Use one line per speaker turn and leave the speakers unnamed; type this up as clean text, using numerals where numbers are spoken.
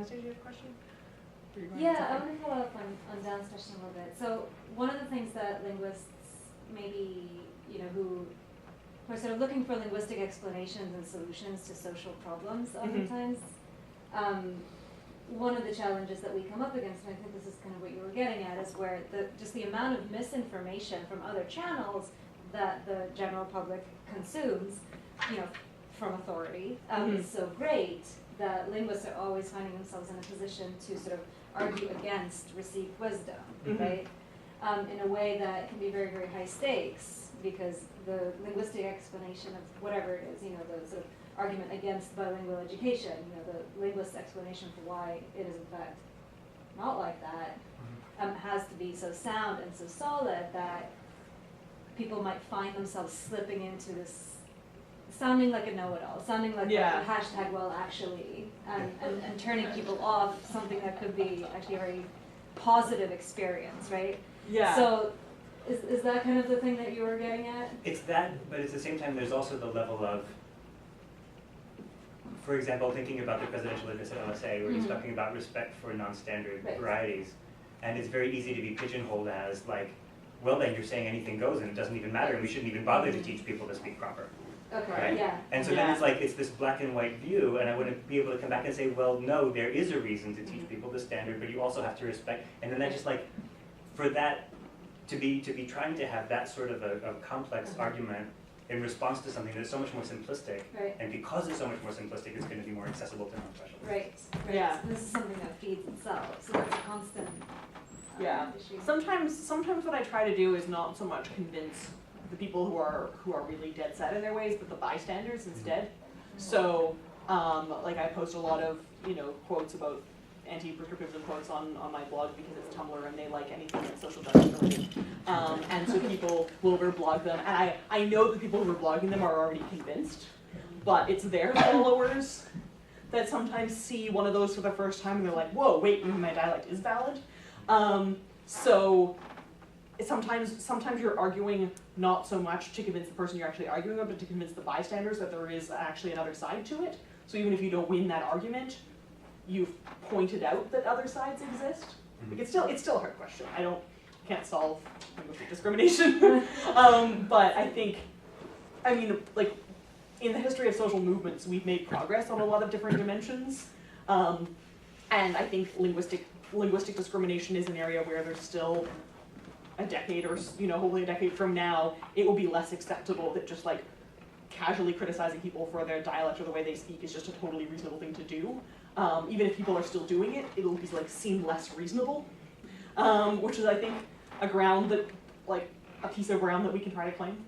Do you have a question?
Yeah, I want to follow up on Dan's question a little bit. So one of the things that linguists maybe, who are sort of looking for linguistic explanations and solutions to social problems oftentimes, one of the challenges that we come up against, and I think this is kind of what you were getting at, is where just the amount of misinformation from other channels that the general public consumes, from authority, is so great that linguists are always finding themselves in a position to sort of argue against received wisdom, right? In a way that can be very, very high stakes, because the linguistic explanation of whatever it is, the sort of argument against bilingual education, the linguist's explanation for why it is in fact not like that, has to be so sound and so solid that people might find themselves slipping into this sounding like a know-it-all, sounding like a hashtag well actually, and turning people off something that could be actually a very positive experience, right?
Yeah.
So is that kind of the thing that you were getting at?
It's that, but at the same time there's also the level of, for example, thinking about the presidential address at LSA, where he's talking about respect for non-standard varieties, and it's very easy to be pigeonholed as like, well then you're saying anything goes and it doesn't even matter and we shouldn't even bother to teach people to speak proper.
Okay,
right?
yeah.
And so then it's like, it's this black and white view, and I wouldn't be able to come back and say, well, no, there is a reason to teach people the standard, but you also have to respect, and then that just like, for that, to be trying to have that sort of a complex argument in response to something that's so much more simplistic, and because it's so much more simplistic, it's going to be more accessible to non-specialists.
Right.
Yeah.
So this is something that feeds itself, so that's a constant issue.
Sometimes what I try to do is not so much convince the people who are really dead set in their ways, but the bystanders instead. So, like I post a lot of quotes about anti-prescriptivism quotes on my blog because it's Tumblr and they like anything that's social justice related. And so people will reblog them, and I know the people who are blogging them are already convinced, but it's their followers that sometimes see one of those for the first time and they're like, whoa, wait, maybe my dialect is valid. So sometimes you're arguing not so much to convince the person you're actually arguing with, but to convince the bystanders that there is actually another side to it. So even if you don't win that argument, you've pointed out that other sides exist. Like it's still a hard question. Can't solve linguistic discrimination. But I mean, like in the history of social movements, we've made progress on a lot of different dimensions. And I think linguistic discrimination is an area where there's still a decade or, hopefully a decade from now, it will be less acceptable that just like casually criticizing people for their dialect or the way they speak is just a totally reasonable thing to do. Even if people are still doing it, it'll be like seem less reasonable, which is I think a piece of ground that we can try to claim.